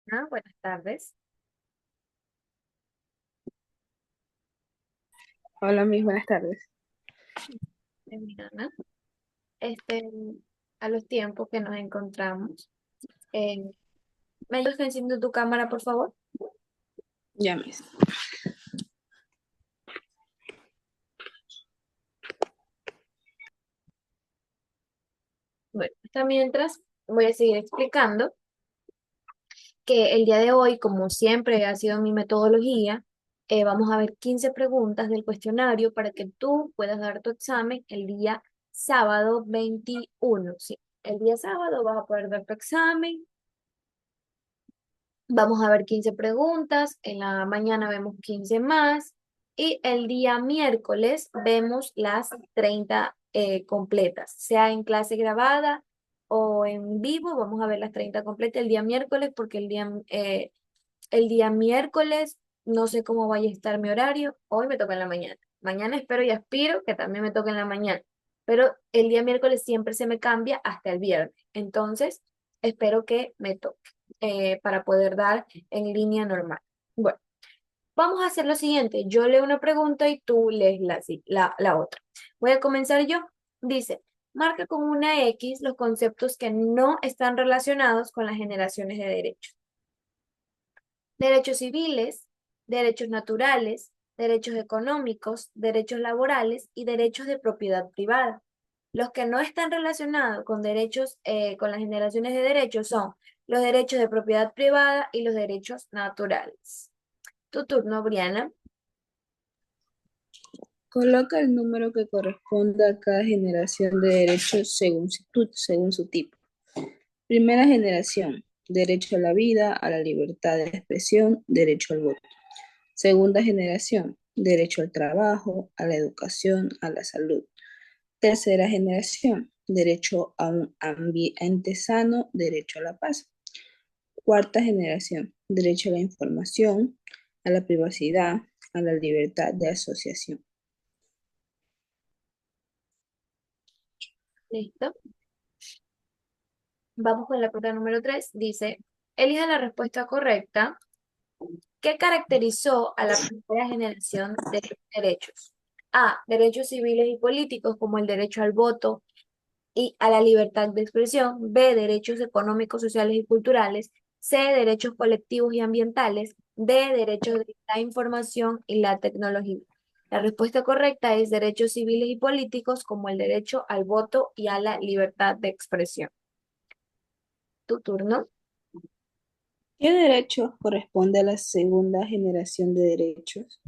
Buenas tardes. Hola, mis buenas tardes. Emiliana. Este, a los tiempos que nos encontramos. Eh, ¿Me ayudas enciendo tu cámara, por favor? Ya mis. Bueno, hasta mientras voy a seguir explicando que el día de hoy, como siempre ha sido mi metodología, vamos a ver 15 preguntas del cuestionario para que tú puedas dar tu examen el día sábado 21. Sí, el día sábado vas a poder dar tu examen. Vamos a ver 15 preguntas, en la mañana vemos 15 más y el día miércoles vemos las 30 completas, sea en clase grabada o en vivo, vamos a ver las 30 completas el día miércoles porque el día miércoles no sé cómo vaya a estar mi horario, hoy me toca en la mañana, mañana espero y aspiro que también me toque en la mañana, pero el día miércoles siempre se me cambia hasta el viernes, entonces espero que me toque para poder dar en línea normal. Bueno, vamos a hacer lo siguiente. Yo leo una pregunta y tú lees la otra. Voy a comenzar yo. Dice, marca con una X los conceptos que no están relacionados con las generaciones de derechos. Derechos civiles, derechos naturales, derechos económicos, derechos laborales y derechos de propiedad privada. Los que no están relacionados con derechos, con las generaciones de derechos son los derechos de propiedad privada y los derechos naturales. Tu turno, Briana. Coloca el número que corresponda a cada generación de derechos según su tipo. Primera generación, derecho a la vida, a la libertad de expresión, derecho al voto. Segunda generación, derecho al trabajo, a la educación, a la salud. Tercera generación, derecho a un ambiente sano, derecho a la paz. Cuarta generación, derecho a la información, a la privacidad, a la libertad de asociación. Listo. Vamos con la pregunta número 3. Dice, elija la respuesta correcta. ¿Qué caracterizó a la primera generación de derechos? A. Derechos civiles y políticos como el derecho al voto y a la libertad de expresión. B. Derechos económicos, sociales y culturales. C. Derechos colectivos y ambientales. D. Derechos de la información y la tecnología. La respuesta correcta es derechos civiles y políticos como el derecho al voto y a la libertad de expresión. Tu turno. ¿Qué derecho corresponde a la segunda generación de derechos?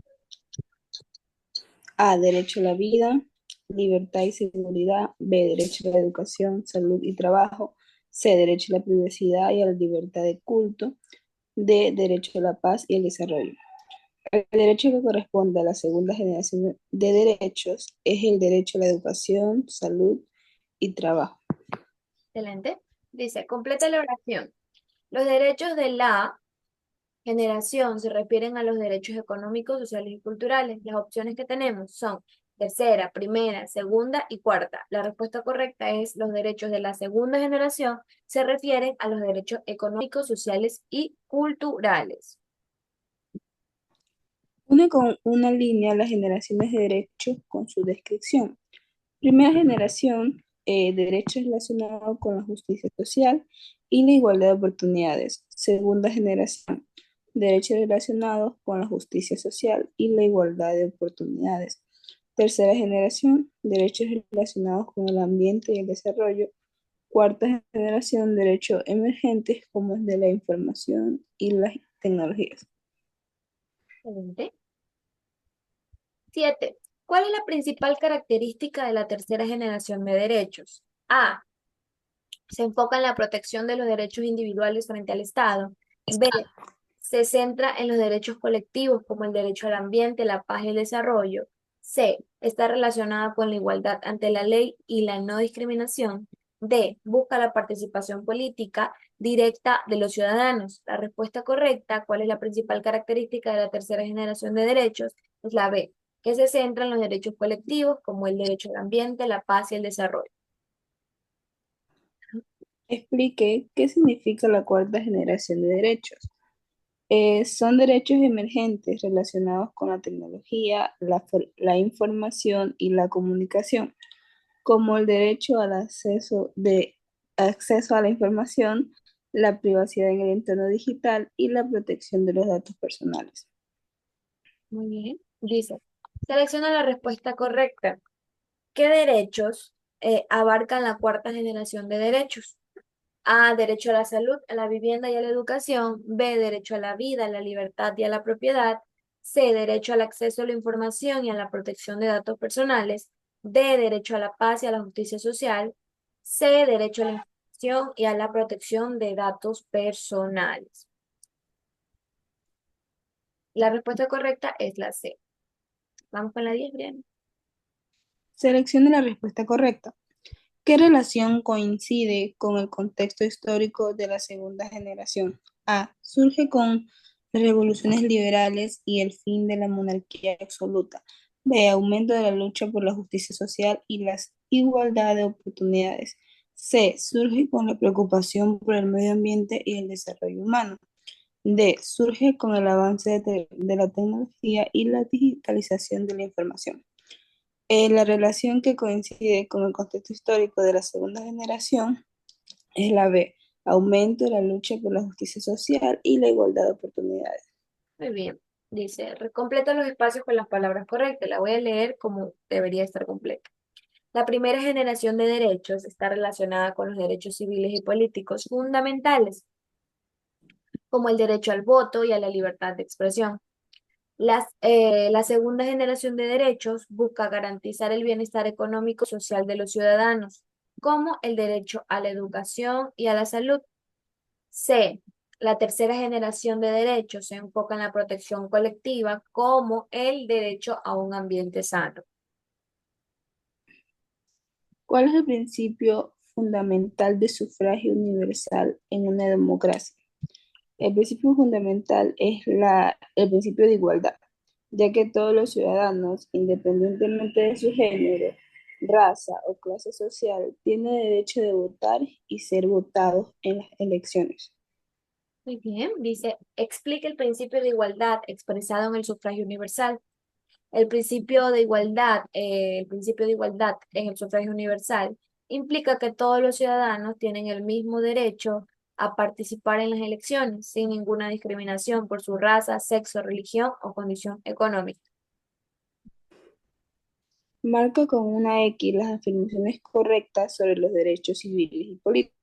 A. Derecho a la vida, libertad y seguridad. B. Derecho a la educación, salud y trabajo. C. Derecho a la privacidad y a la libertad de culto. D. Derecho a la paz y el desarrollo. El derecho que corresponde a la segunda generación de derechos es el derecho a la educación, salud y trabajo. Excelente. Dice, completa la oración. Los derechos de la generación se refieren a los derechos económicos, sociales y culturales. Las opciones que tenemos son tercera, primera, segunda y cuarta. La respuesta correcta es los derechos de la segunda generación se refieren a los derechos económicos, sociales y culturales. Une con una línea las generaciones de derechos con su descripción. Primera generación, derechos relacionados con la justicia social y la igualdad de oportunidades. Segunda generación, derechos relacionados con la justicia social y la igualdad de oportunidades. Tercera generación, derechos relacionados con el ambiente y el desarrollo. Cuarta generación, derechos emergentes como el de la información y las tecnologías. Excelente. 7. ¿Cuál es la principal característica de la tercera generación de derechos? A. Se enfoca en la protección de los derechos individuales frente al Estado. B. Se centra en los derechos colectivos como el derecho al ambiente, la paz y el desarrollo. C. Está relacionada con la igualdad ante la ley y la no discriminación. D. Busca la participación política directa de los ciudadanos. La respuesta correcta, ¿cuál es la principal característica de la tercera generación de derechos? Es la B, que se centra en los derechos colectivos como el derecho al ambiente, la paz y el desarrollo. Explique qué significa la cuarta generación de derechos. Son derechos emergentes relacionados con la tecnología, la información y la comunicación, como el derecho al acceso a la información, la privacidad en el entorno digital y la protección de los datos personales. Muy bien. Dice, selecciona la respuesta correcta. ¿Qué derechos abarcan la cuarta generación de derechos? A, derecho a la salud, a la vivienda y a la educación. B, derecho a la vida, a la libertad y a la propiedad. C, derecho al acceso a la información y a la protección de datos personales. D, derecho a la paz y a la justicia social. C, derecho a la información y a la protección de datos personales. La respuesta correcta es la C. Vamos con la 10, Brian. Seleccione la respuesta correcta. ¿Qué relación coincide con el contexto histórico de la segunda generación? A. Surge con las revoluciones liberales y el fin de la monarquía absoluta. B. Aumento de la lucha por la justicia social y la igualdad de oportunidades. C. Surge con la preocupación por el medio ambiente y el desarrollo humano. D. Surge con el avance de la tecnología y la digitalización de la información. La relación que coincide con el contexto histórico de la segunda generación es la B, aumento de la lucha por la justicia social y la igualdad de oportunidades. Muy bien. Dice, completa los espacios con las palabras correctas. La voy a leer como debería estar completa. La primera generación de derechos está relacionada con los derechos civiles y políticos fundamentales, como el derecho al voto y a la libertad de expresión. La segunda generación de derechos busca garantizar el bienestar económico y social de los ciudadanos, como el derecho a la educación y a la salud. C. La tercera generación de derechos se enfoca en la protección colectiva, como el derecho a un ambiente sano. ¿Cuál es el principio fundamental de sufragio universal en una democracia? El principio fundamental es el principio de igualdad, ya que todos los ciudadanos, independientemente de su género, raza o clase social, tienen derecho de votar y ser votados en las elecciones. Muy bien, dice, explica el principio de igualdad expresado en el sufragio universal. El principio de igualdad en el sufragio universal implica que todos los ciudadanos tienen el mismo derecho a participar en las elecciones sin ninguna discriminación por su raza, sexo, religión o condición económica. Marca con una X las afirmaciones correctas sobre los derechos civiles y políticos.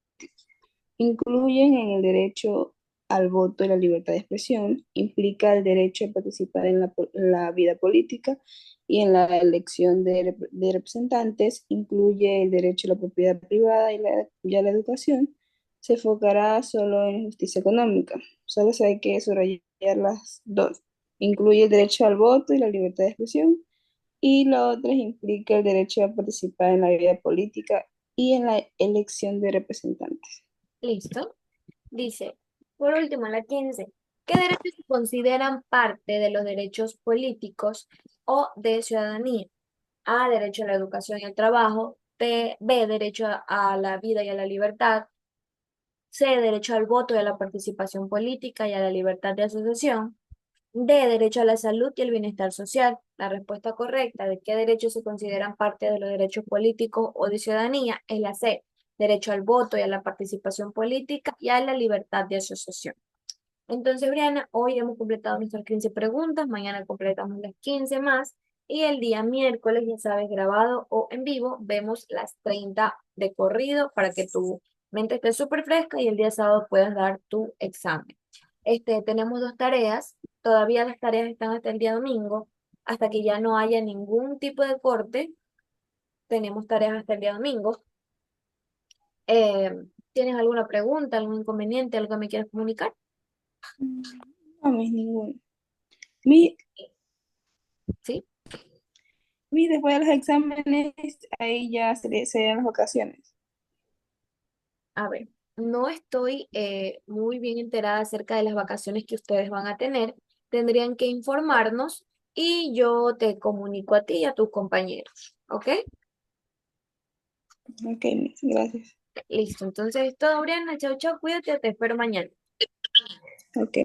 Incluyen en el derecho al voto y la libertad de expresión, implica el derecho a participar en la vida política y en la elección de representantes, incluye el derecho a la propiedad privada y a la educación, se enfocará solo en justicia económica. Solo se hay que subrayar las dos. Incluye el derecho al voto y la libertad de expresión, y la otra implica el derecho a participar en la vida política y en la elección de representantes. ¿Listo? Dice, por último, la 15. ¿Qué derechos se consideran parte de los derechos políticos o de ciudadanía? A, derecho a la educación y al trabajo. B, derecho a la vida y a la libertad. C, derecho al voto y a la participación política y a la libertad de asociación. D, derecho a la salud y el bienestar social. La respuesta correcta de qué derechos se consideran parte de los derechos políticos o de ciudadanía es la C, derecho al voto y a la participación política y a la libertad de asociación. Entonces, Briana, hoy hemos completado nuestras 15 preguntas, mañana completamos las 15 más y el día miércoles, ya sabes, grabado o en vivo, vemos las 30 de corrido para que tu mente esté súper fresca y el día sábado puedas dar tu examen. Tenemos dos tareas, todavía las tareas están hasta el día domingo, hasta que ya no haya ningún tipo de corte, tenemos tareas hasta el día domingo. Eh, ¿Tienes alguna pregunta, algún inconveniente, algo que me quieras comunicar? No, no es ninguno. Mi, ¿Sí? después de los exámenes, ahí ya serían las vacaciones. A ver, no estoy muy bien enterada acerca de las vacaciones que ustedes van a tener. Tendrían que informarnos y yo te comunico a ti y a tus compañeros. ¿Ok? Ok, Miss, gracias. Listo, entonces todo, Brianna, chao, chao, cuídate, te espero mañana. Ok.